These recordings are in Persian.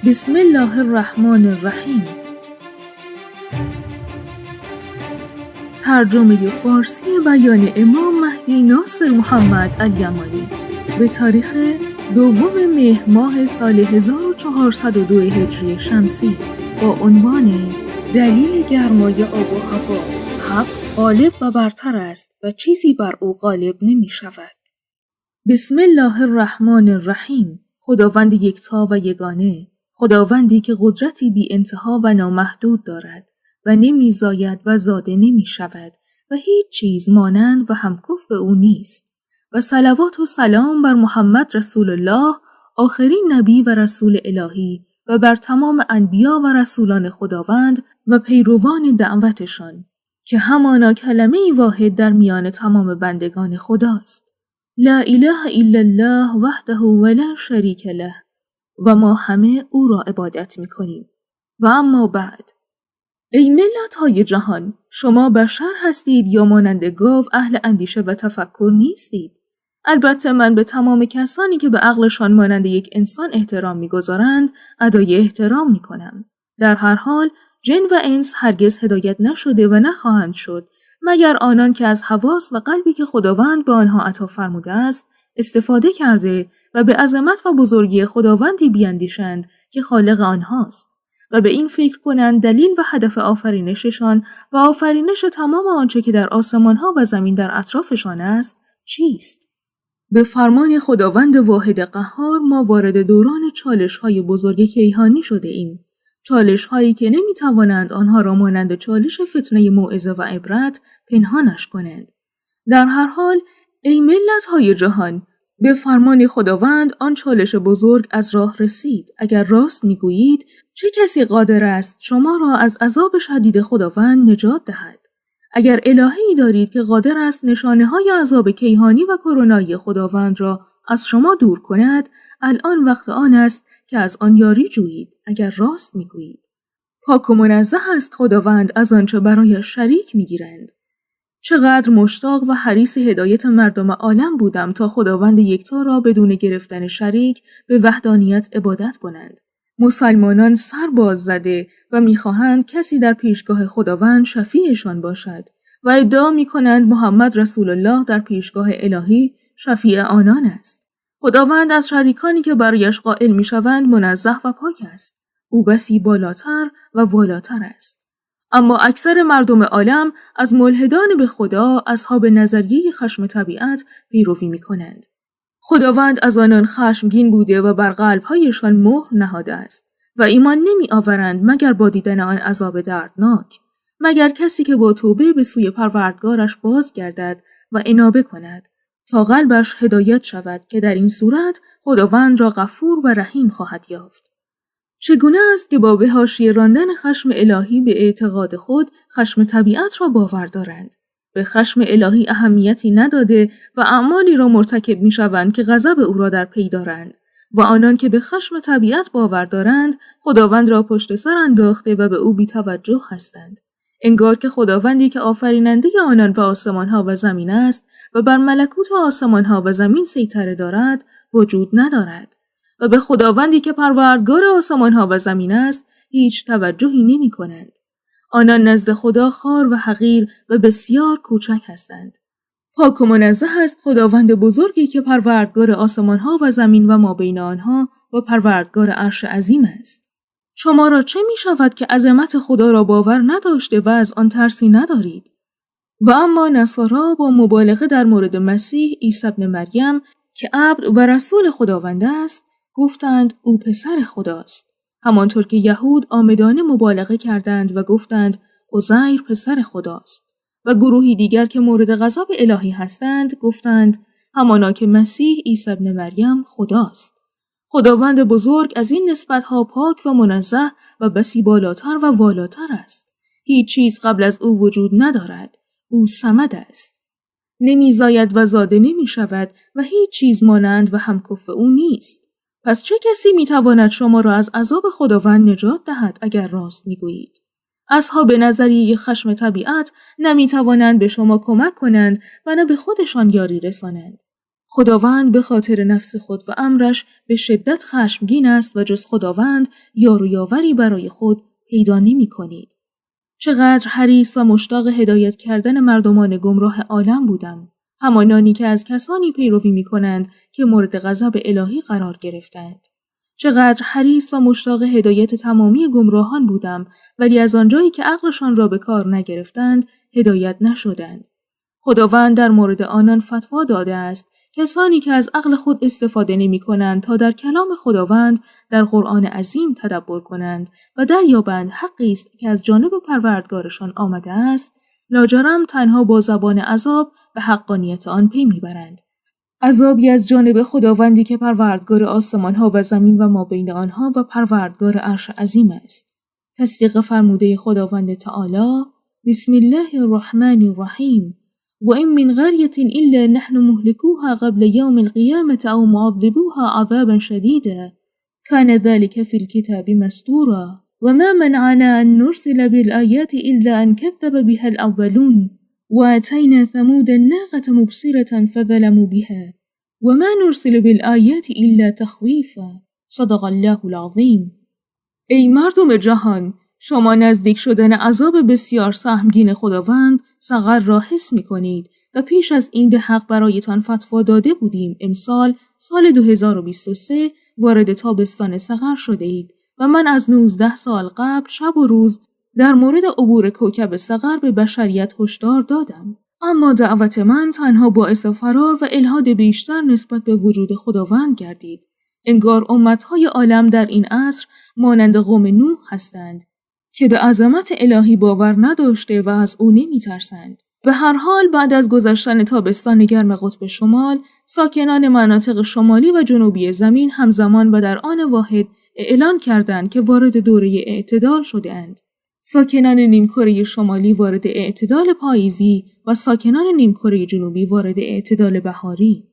بسم الله الرحمن الرحیم. ترجمه فارسی بیان امام مهدی ناصر محمد الیمانی به تاریخ 2 مهر ماه سال 1402 هجری شمسی با عنوان دلیل گرمای آب و هوا. حق غالب و برتر است و چیزی بر او غالب نمی شود. بسم الله الرحمن الرحیم. خداوند یکتا و یگانه، خداوندی که قدرتی بی انتها و نامحدود دارد و نمی زاید و زاده نمی شود و هیچ چیز مانند و همکف او نیست. و صلوات و سلام بر محمد رسول الله، آخرین نبی و رسول الهی، و بر تمام انبیا و رسولان خداوند و پیروان دعوتشان، که همانا کلمه‌ای واحد در میان تمام بندگان خداست. لا اله الا الله وحده ولا شریک له، و ما همه او را عبادت می‌کنیم. و اما بعد، ای ملت‌های جهان، شما بشر هستید یا مانند گاو اهل اندیشه و تفکر نیستید؟ البته من به تمام کسانی که به عقلشان مانند یک انسان احترام می‌گذارند ادای احترام می‌کنم. در هر حال جن و انس هرگز هدایت نشده و نخواهند شد مگر آنان که از حواس و قلبی که خداوند به آنها عطا فرموده است استفاده کرده و به عظمت و بزرگی خداوندی بیندیشند که خالق آنهاست و به این فکر کنند دلیل و هدف آفرینششان و آفرینش تمام آنچه که در آسمانها و زمین در اطرافشان است چیست. به فرمان خداوند واحد قهار ما وارد دوران چالش‌های بزرگ کیهانی شده ایم. چالش‌هایی که نمی‌توانند آنها را مانند چالش فتنه موعظه و عبرت پنهانش کنند. در هر حال ای ملت‌های جهان، به فرمان خداوند آن چالش بزرگ از راه رسید. اگر راست می‌گویید چه کسی قادر است شما را از عذاب شدید خداوند نجات دهد؟ اگر الهه‌ای دارید که قادر است نشانه‌های عذاب کیهانی و کرونایی خداوند را از شما دور کند، الان وقت آن است که از آن یاری جویید. اگر راست می‌گویید پاک و منزه است خداوند از آنچه برایش شریک می‌گیرند. چقدر مشتاق و حریص هدایت مردم عالم بودم تا خداوند یکتا را بدون گرفتن شریک به وحدانیت عبادت کنند. مسلمانان سر باز زده و می‌خواهند کسی در پیشگاه خداوند شفیعشان باشد و ادعا می‌کنند محمد رسول الله در پیشگاه الهی شفیع آنان است. خداوند از شریکانی که برایش قائل می‌شوند منزه و پاک است. او بسی بالاتر و والاتر است. اما اکثر مردم عالم از ملحدان به خدا، اصحاب نظریه خشم طبیعت پیروی می‌کنند. خداوند از آنان خشمگین بوده و بر قلب‌هایشان مهر نهاده است و ایمان نمی‌آورند مگر با دیدن آن عذاب دردناک، مگر کسی که با توبه به سوی پروردگارش بازگردد و انابه کند تا قلبش هدایت شود که در این صورت خداوند را غفور و رحیم خواهد یافت. چگونه است که با به حاشیه راندن خشم الهی به اعتقاد خود خشم طبیعت را باور دارند؟ به خشم الهی اهمیتی نداده و اعمالی را مرتکب می‌شوند که غضب او را در پی دارند و آنان که به خشم طبیعت باور دارند خداوند را پشت سر انداخته و به او بی‌توجه هستند. انگار که خداوندی که آفریننده آنان و آسمان‌ها و زمین است و بر ملکوت آسمان‌ها و زمین سیطره دارد وجود ندارد و به خداوندی که پروردگار آسمان‌ها و زمین است هیچ توجهی نمی‌کنند. آنان نزد خدا خوار و حقیر و بسیار کوچک هستند. پاک و منزه است خداوند بزرگی که پروردگار آسمان‌ها و زمین و ما بین آنها و پروردگار عرش عظیم است. شما را چه می‌شود که عظمت خدا را باور نداشته و از آن ترسی ندارید؟ و اما نصارا با مبالغه در مورد مسیح عیسی ابن مریم که عبد و رسول خداوند است گفتند او پسر خداست، همانطور که یهود عامدانه مبالغه کردند و گفتند عزیر پسر خداست، و گروهی دیگر که مورد غضب الهی هستند گفتند همانا که مسیح عیسی ابن مریم خداست. خداوند بزرگ از این نسبتها پاک و منزه و بسی بالاتر و والاتر است. هیچ چیز قبل از او وجود ندارد. او صمد است. نمیزاید و زاده نمی شود و هیچ چیز مانند و همکف او نیست. پس چه کسی میتواند شما را از عذاب خداوند نجات دهد اگر راست میگویید؟ اصحاب نظریه خشم طبیعت نمیتوانند به شما کمک کنند و نه به خودشان یاری رسانند. خداوند به خاطر نفس خود و امرش به شدت خشمگین است و جز خداوند یار و یاوری برای خود پیدا نمی‌کنید. چقدر حریص و مشتاق هدایت کردن مردمان گمراه عالم بودم، همانانی که از کسانی پیروی می‌کنند که مورد غضب الهی قرار گرفتند. چقدر حریص و مشتاق هدایت تمامی گمراهان بودم، ولی از آنجایی که عقلشان را به کار نگرفتند هدایت نشدند. خداوند در مورد آنان فتوا داده است کسانی که از عقل خود استفاده نمی‌کنند تا در کلام خداوند در قرآن عظیم تدبر کنند و دریابند حقی است که از جانب پروردگارشان آمده است، لاجرم تنها با زبان عذاب به حقانیت آن پی میبرند. عذابی از جانب خداوندی که پروردگار آسمان‌ها و زمین و ما بین آنها و پروردگار عرش عظیم است. تصدیق فرموده خداوند تعالی: بسم الله الرحمن الرحیم وإن من قرية إلا نحن مهلكوها قبل يوم القيامة أو معذبوها عذابا شديدا كان ذلك في الكتاب مسطورا وما منعنا أن نرسل بالآيات إلا أن كذب بها الأولون وآتينا ثمود الناقة مبصرة فظلموا بها وما نرسل بالآيات إلا تخويفا صدق الله العظیم. ای مردم جهان، شما نزدیک شدن عذاب بسیار سهمگین خداوند سقر را حس می‌کنید و پیش از این به حق برایتان فتوا داده بودیم امسال سال 2023 وارد تابستان سقر شده اید و من از 19 سال قبل شب و روز در مورد عبور کوکب سقر به بشریت هشدار دادم. اما دعوت من تنها باعث فرار و الحاد بیشتر نسبت به وجود خداوند گردید. انگار امتهای عالم در این عصر مانند قوم نوح هستند که به عظمت الهی باور نداشته و از او نمی‌ترسند. به هر حال بعد از گذشتن تابستان گرم قطب شمال، ساکنان مناطق شمالی و جنوبی زمین همزمان و در آن واحد اعلان کردند که وارد دوره اعتدال شده‌اند. ساکنان نیمکره شمالی وارد اعتدال پاییزی و ساکنان نیمکره جنوبی وارد اعتدال بهاری.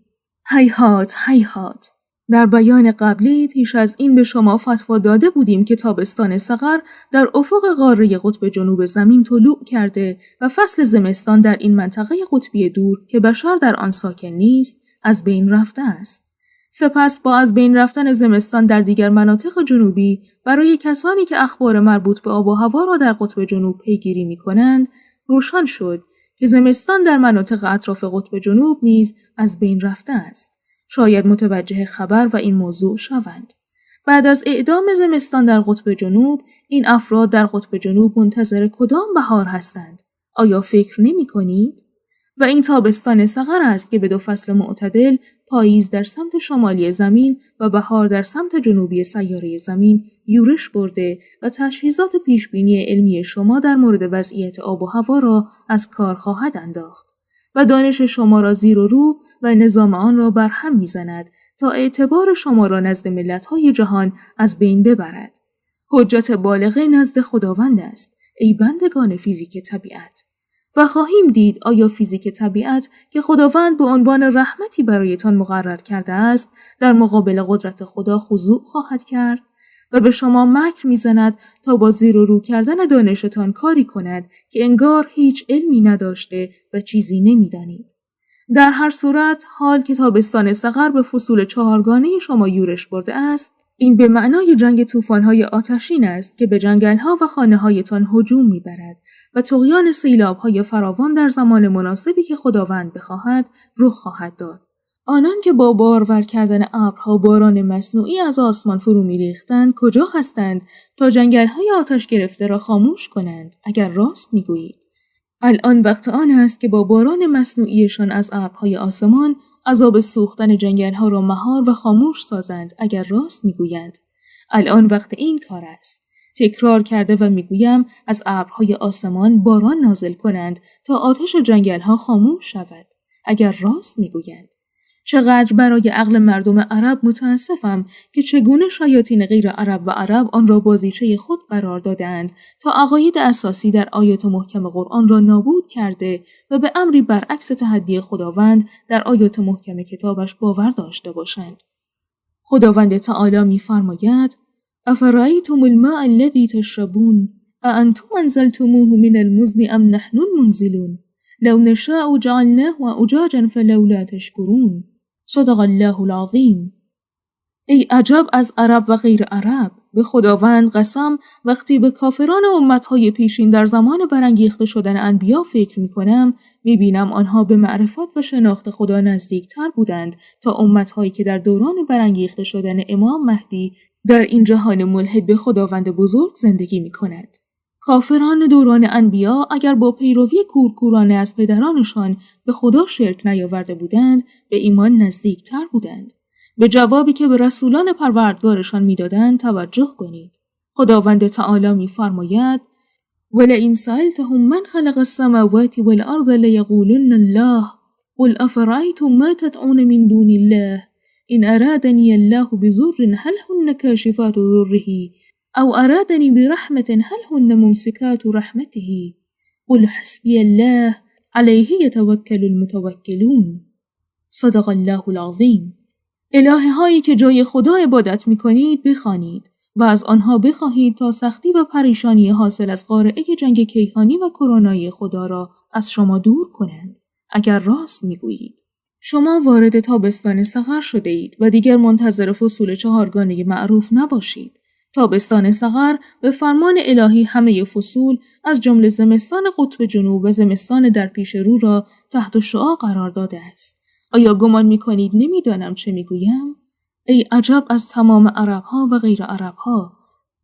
هیهات هیهات. در بیان قبلی پیش از این به شما فتوا داده بودیم که تابستان سقر در افق قاره قطب جنوب زمین طلوع کرده و فصل زمستان در این منطقه قطبی دور که بشر در آن ساکن نیست از بین رفته است. سپس با از بین رفتن زمستان در دیگر مناطق جنوبی برای کسانی که اخبار مربوط به آب و هوا را در قطب جنوب پیگیری می‌کنند روشن شد که زمستان در مناطق اطراف قطب جنوب نیز از بین رفته است. شاید متوجه خبر و این موضوع شوند. بعد از اعدام زمستان در قطب جنوب، این افراد در قطب جنوب منتظر کدام بهار هستند؟ آیا فکر نمی کنید؟ و این تابستان سقر است که به دو فصل معتدل، پاییز در سمت شمالی زمین و بهار در سمت جنوبی سیاره زمین یورش برده و تشخیصات پیشبینی علمی شما در مورد وضعیت آب و هوا را از کار خواهد انداخت و دانش شما را زیر و رو و نظام آن را برهم می‌زند تا اعتبار شما را نزد ملت‌های جهان از بین ببرد. حجت بالغه نزد خداوند است، ای بندگان فیزیک طبیعت. و خواهیم دید آیا فیزیک طبیعت که خداوند به عنوان رحمتی برایتان مقرر کرده است در مقابل قدرت خدا خضوع خواهد کرد و به شما مکر می‌زند تا با زیر و رو کردن دانشتان کاری کند که انگار هیچ علمی نداشته و چیزی نمی‌دانید. در هر صورت حال که تابستان سقر به فصول چهارگانه شما یورش برده است، این به معنای جنگ طوفان‌های آتشین است که به جنگل‌ها و خانه‌هایتان هجوم می‌برد و طغیان سیلاب‌های فراوان در زمان مناسبی که خداوند بخواهد رخ خواهد داد. آنان که با بارور کردن ابرها باران مصنوعی از آسمان فرو می‌ریختند کجا هستند تا جنگل‌های آتش گرفته را خاموش کنند اگر راست می‌گویید؟ الان وقت آن است که با باران مصنوعیشان از ابرهای آسمان عذاب سوختن جنگل‌ها را مهار و خاموش سازند اگر راست می‌گویند. الان وقت این کار است. تکرار کرده و می‌گویم از ابرهای آسمان باران نازل کنند تا آتش جنگل‌ها خاموش شود اگر راست می‌گویند. چقدر برای عقل مردم عرب متاسفم که چگونه شیاطین غیر عرب و عرب آن را بازیچه خود قرار دادند تا عقاید اساسی در آیات محکم قرآن را نابود کرده و به امری برعکس تحدی خداوند در آیات محکم کتابش باور داشته باشند. خداوند تعالی می‌فرماید: افرأیتم الماء الذی تشربون اانتم انزلتموه من المزن ام نحن المنزلون لو نشاء جعلناه اجاجا فلولا تشکرون. صدق الله العظیم. ای عجب از عرب و غیر عرب، به خداوند قسم وقتی به کافران امتهای پیشین در زمان برانگیخته شدن انبیا فکر میکنم، میبینم آنها به معرفت و شناخت خدا نزدیکتر بودند تا امتهایی که در دوران برانگیخته شدن امام مهدی در این جهان ملحد به خداوند بزرگ زندگی میکنند. کافران دوران انبیا اگر با پیروی کورکورانه از پدرانشان به خدا شرک نیاورده بودند، به ایمان نزدیکتر بودند. به جوابی که به رسولان پروردگارشان میدادند توجه کنید. خداوند تعالی می‌فرماید: ولئن سألتهم من خلق السماوات والأرض لیقولن الله قل أفرأيتم ما تدعون من دون الله إن أرادني الله بضر هل هن كاشفات ضره أو أرادني برحمة هل هن ممسكات رحمته قل حسبي الله عليه يتوكل المتوكلون. صدق الله العظیم. الهه هایی که جای خدا عبادت می کنید بخوانید و از آنها بخواهید تا سختی و پریشانی حاصل از قارعه جنگ کیهانی و کرونایی خدا را از شما دور کنند. اگر راست می گویید. شما وارد تابستان صغر شده اید و دیگر منتظر فصول چهارگانه معروف نباشید. تابستان صغر به فرمان الهی همه فصول از جمله زمستان قطب جنوب و زمستان در پیش رو را تحت شعاع قرار داده است. آیا گمان می‌کنید نمی‌دانم چه می‌گویم؟ ای عجب از تمام عرب‌ها و غیر عرب‌ها،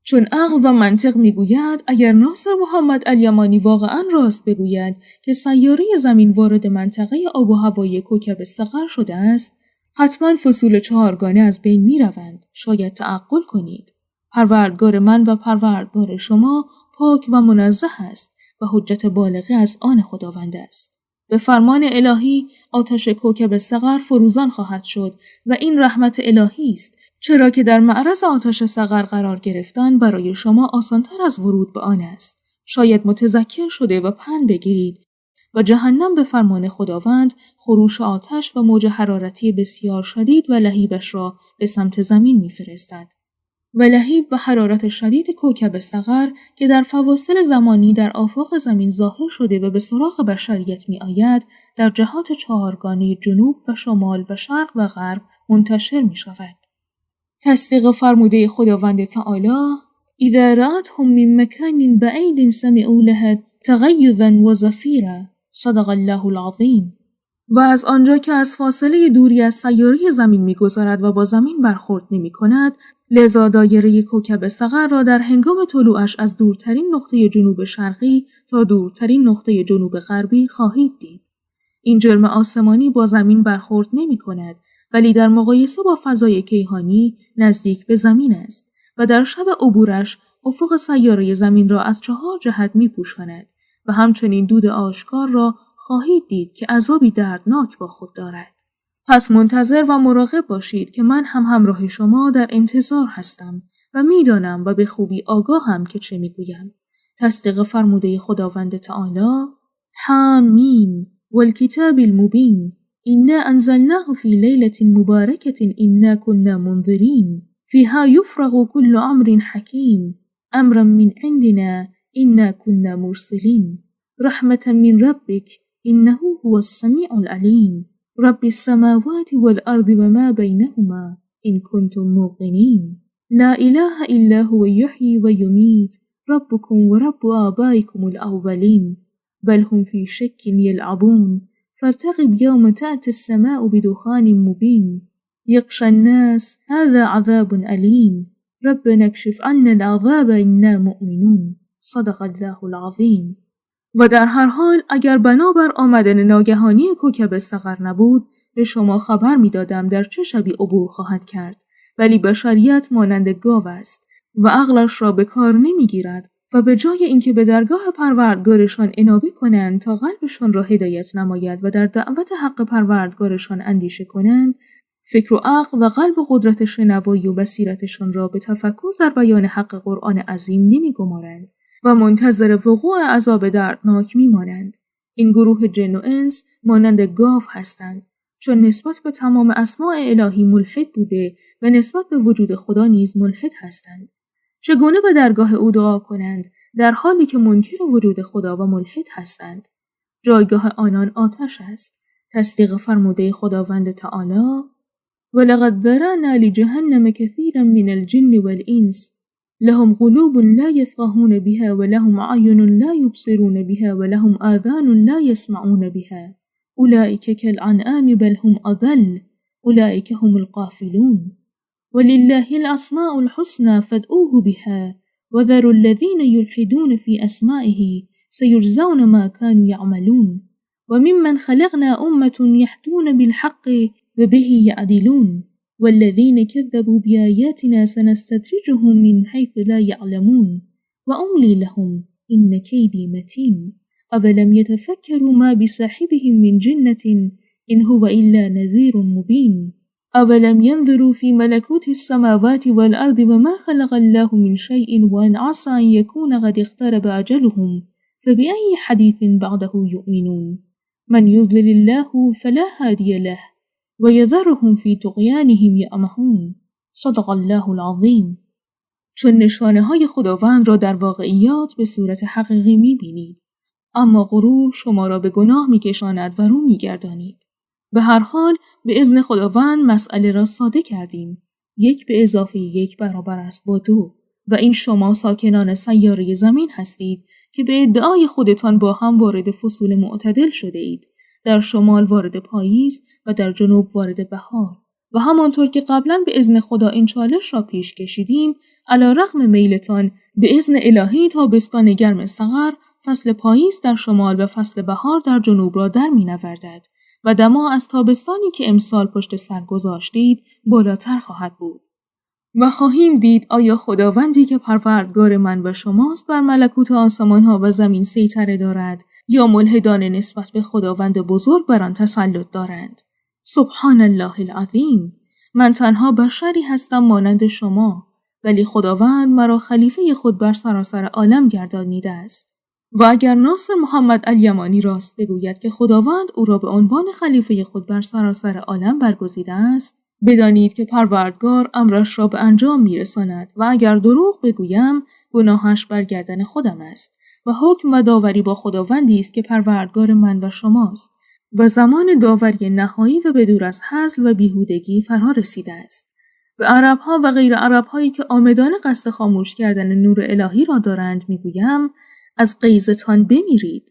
چون عقل و منطق می‌گوید اگر ناصر محمد الیمانی واقعاً راست بگوید که سیاره زمین وارد منطقه آب و هوایی کوکب صغر شده است، حتماً فصول چهارگانه از بین می‌روند. شاید تعقل کنید. پروردگار من و پروردگار شما پاک و منزه است و حجت بالغه از آن خداوند است. به فرمان الهی آتش کوکب صغر فروزان خواهد شد و این رحمت الهی است، چرا که در معرض آتش صغر قرار گرفتن برای شما آسانتر از ورود به آن است. شاید متذکر شده و پند بگیرید و جهنم به فرمان خداوند خروش آتش و موج حرارتی بسیار شدید و لهیبش را به سمت زمین می‌فرستد. و لهیب و حرارت شدید کوکب صغر که در فواصل زمانی در آفاق زمین ظاهر شده و به سراغ بشریت می آید، در جهات چهارگانه جنوب و شمال و شرق و غرب منتشر می شود. تصدیق فرموده خداوند تعالی: اذا رأتهم من مکان بعید سمعوا لها تغیظا و زفیرا. صدق الله العظیم. و از آنجا که از فاصله دوری از سیاره زمین می‌گذرد و با زمین برخورد نمی‌کند، لذا دایره کوکب صغر را در هنگام طلوعش از دورترین نقطه جنوب شرقی تا دورترین نقطه جنوب غربی خواهید دید. این جرم آسمانی با زمین برخورد نمی‌کند، ولی در مقایسه با فضای کیهانی نزدیک به زمین است و در شب عبورش افق سیاره زمین را از 4 جهت می‌پوشاند و همچنین دود آشکار را خواهید دید که عذابی دردناک با خود دارد. پس منتظر و مراقب باشید که من هم همراه شما در انتظار هستم و میدانم و به خوبی آگاهم که چه میگویم. تصدیق فرموده خداوند تعالی: حامیم والکتاب المبین انا انزلناه فی لیلة مبارکة انا كنا منذرین فیها یفرغ كل امر حکیم امرا من عندنا انا كنا مرسلین رحمة من ربک إنه هو السميع العليم رب السماوات والأرض وما بينهما إن كنتم موقنين لا إله إلا هو يحيي ويميت ربكم ورب آبائكم الأولين بل هم في شك يلعبون فارتقب يوم تأتي السماء بدخان مبين يغشى الناس هذا عذاب أليم ربنا اكشف عنا العذاب إنا مؤمنون. صدق الله العظیم. و در هر حال اگر بنابر آمدن ناگهانی کوکب صغر نبود، به شما خبر می‌دادم در چه شبی عبور خواهد کرد، ولی بشریت مانند گاو است و عقلش را به کار نمی‌گیرد و به جای اینکه به درگاه پروردگارشان انابه کنند تا قلبشان را هدایت نماید و در دعوت حق پروردگارشان اندیشه کنند، فکر و عقل و قلب و قدرت شنوایی و بصیرتشان را به تفکر در بیان حق قرآن عظیم نمی‌گمارند و منتظر وقوع عذاب دردناک می‌مانند. این گروه جن و انس مانند گاو هستند، چون نسبت به تمام اسماء الهی ملحد بوده و نسبت به وجود خدا نیز ملحد هستند. چگونه به درگاه او دعا کنند در حالی که منکر وجود خدا و ملحد هستند؟ جایگاه آنان آتش است. تصدیق فرموده خداوند تعالی: ولقد ذرأنا لجهنم كثيرا من الجن والإنس لهم قلوب لا يفقهون بها ولهم أعين لا يبصرون بها ولهم آذان لا يسمعون بها أولئك كالأنعام بل هم أضل أولئك هم الغافلون ولله الأسماء الحسنى فادعوه بها وذروا الذين يلحدون في أسمائه سيجزون ما كانوا يعملون وممن خلقنا أمة يهدون بالحق وبه يعدلون والذين كذبوا بآياتنا سنستدرجهم من حيث لا يعلمون وأملي لهم إن كيدي متين أولم يتفكروا ما بصاحبهم من جنة إن هو إلا نذير مبين أولم ينظروا في ملكوت السماوات والأرض وما خلق الله من شيء وأن عسى أن يكون قد اقترب أجلهم فبأي حديث بعده يؤمنون من يضلل الله فلا هادي له ويذرهم في طغیانهم یعمهون. صدق الله العظیم. چون نشانه های خداوند را در واقعیات به صورت حقیقی می‌بینید، اما غرور شما را به گناه می‌کشاند و رو می‌گردانید. به هر حال به اذن خداوند مسئله را ساده کردیم. 1 به اضافه 1 برابر است با 2 و این شما ساکنان سیاره زمین هستید که به ادعای خودتان با هم وارد فصول معتدل شده اید. در شمال وارد پاییز و در جنوب وارد بهار و همانطور که قبلا به اذن خدا این چالش را پیش کشیدیم، علی رغم میلتان به اذن الهی تابستان گرم صغر فصل پاییز در شمال و فصل بهار در جنوب را در می نوردد و دما از تابستانی که امسال پشت سر گذاشتید بالاتر خواهد بود. و خواهیم دید آیا خداوندی که پروردگار من و شماست بر ملکوت آسمان ها و زمین سیطره دارد یا ملحدان نسبت به خداوند بزرگ بر آن تسلط دارند. سبحان الله العظیم. من تنها بشری هستم مانند شما، ولی خداوند مرا خلیفه خود بر سراسر عالم گردانیده است. و اگر ناصر محمد الیمانی راست بگوید که خداوند او را به عنوان خلیفه خود بر سراسر عالم برگزیده است، بدانید که پروردگار امرش را به انجام میرساند و اگر دروغ بگویم گناهش بر گردن خودم است و حکم و داوری با خداوندی است که پروردگار من و شماست و زمان داوری نهایی و بدور از هزل و بیهودگی فرا رسیده است. به عربها و غیر عربهایی که آمدانه قصد خاموش کردن نور الهی را دارند میگویم از غیظتان بمیرید.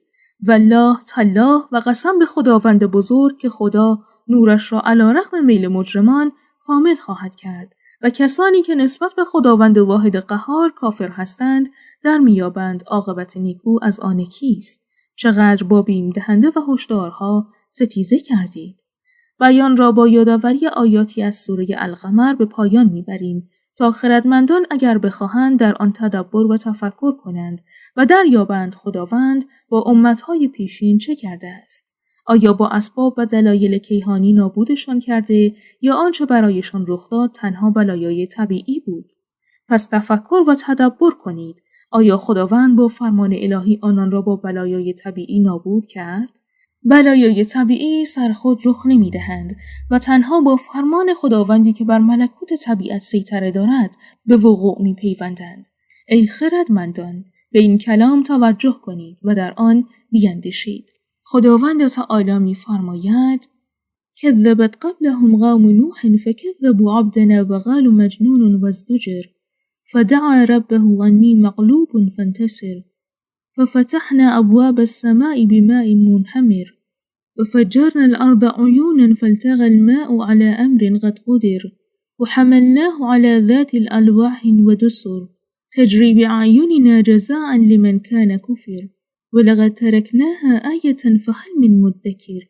والله تالله و قسم به خداوند بزرگ که خدا نورش را علی رغم میل مجرمان کامل خواهد کرد و کسانی که نسبت به خداوند واحد قهار کافر هستند در میابند عاقبت نیکو از آن کیست. چقدر با بیم دهنده و هشدارها ستیزه کردید. بیان را با یادآوری آیاتی از سوره القمر به پایان میبریم تا خردمندان اگر بخواهند در آن تدبر و تفکر کنند و دریابند خداوند با امتهای پیشین چه کرده است. آیا با اسباب و دلایل کیهانی نابودشان کرده یا آنچه برایشان رخ داد تنها بلایای طبیعی بود؟ پس تفکر و تدبر کنید. آیا خداوند با فرمان الهی آنان را با بلایای طبیعی نابود کرد؟ بلایای طبیعی سر خود رخ نمی‌دهند و تنها با فرمان خداوندی که بر ملکوت طبیعت سیطره دارد به وقوع می‌پیوندند. ای خردمندان، به این کلام توجه کنید و در آن بیندیشید. خداوند تعالی می‌فرماید: کذبت قبلهم قوم نوح فكذبوا عبدنا وقالوا مجنون وازدجر فدعا ربه انی مغلوب فانتصر ففتحنا أبواب السماء بماء منهمر وفجرنا الأرض عيونا فالتقى الماء على أمر قد قدر وحملناه على ذات الألواح ودسر تجري بأعيننا جزاء لمن كان كفر ولقد تركناها آية فهل من مدكر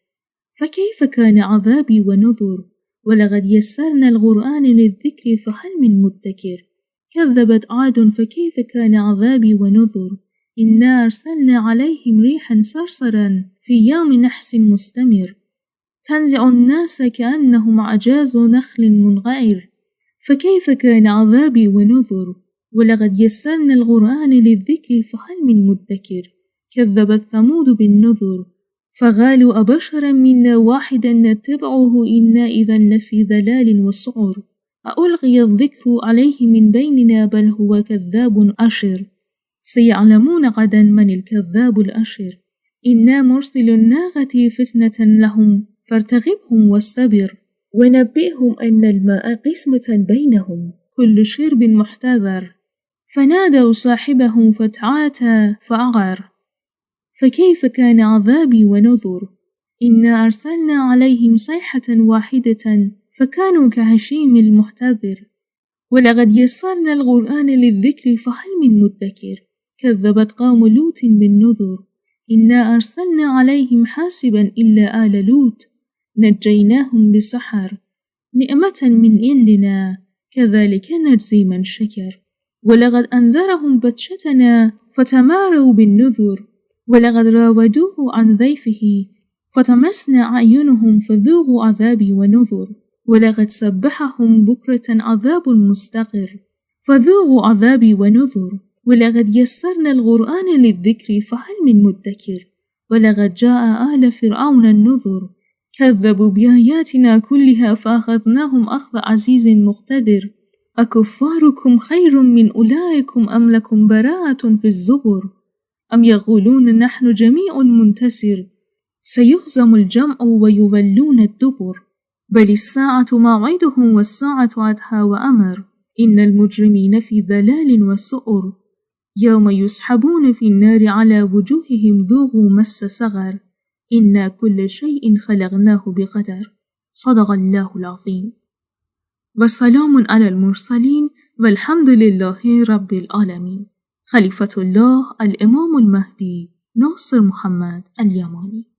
فكيف كان عذابي ونذر ولقد يسرنا القرآن للذكر فهل من مدكر كذبت عاد فكيف كان عذابي ونذر إنا أرسلنا عليهم ريحا صرصرا في يوم نحس مستمر تنزع الناس كأنهم أعجاز نخل منقعر فكيف كان عذابي ونذر ولقد يسرنا القرآن للذكر فهل من مدكر كذبت ثمود بالنذر فقالوا أبشرا منا واحدا نتبعه إنا إذا لفي ضلال وسعر ألقي الذكر عليه من بيننا بل هو كذاب أشر سيعلمون غدا من الكذاب الأشر إنا مرسل الناقة فتنة لهم فارتقبهم واستبر ونبئهم أن الماء قسمة بينهم كل شرب محتضر. فنادوا صاحبهم فتعاتى فعقر. فكيف كان عذابي ونذر؟ إنا أرسلنا عليهم صيحة واحدة فكانوا كهشيم المحتضر. ولقد يسرنا القرآن للذكر فهل من مدكر؟ كذبت قوم لوط بالنذر. إنا أرسلنا عليهم حاسبا إلا آل لوط نجيناهم بسحر. نعمة من عندنا كذلك نجزي من شكر. ولقد أنذرهم بطشتنا فتماروا بالنذر. ولقد راودوه عن ضيفه فتمسنا أعينهم فذوقوا عذابي ونذر. ولقد سبحهم بكرة عذاب مستقر فذوقوا عذابي ونذر. ولقد يسرنا القرآن للذكر فهل من مدكر؟ ولقد جاء آل فرعون النذر. كذبوا بآياتنا كلها فأخذناهم أخذ عزيز مقتدر. أكفاركم خير من أولئكم أم لكم براءة في الزبر؟ أم يقولون نحن جميع منتصر سيهزم الجمع ويولون الدبر. بل الساعة موعدهم والساعة أدهى وأمر. إن المجرمين في ضلال وسعر. يوم يسحبون في النار على وجوههم ذوقوا مس سقر. إنا كل شيء خلقناه بقدر. صدق الله العظيم. وسلام على المرسلين والحمد لله رب العالمين. خليفة الله الإمام المهدي ناصر محمد اليماني.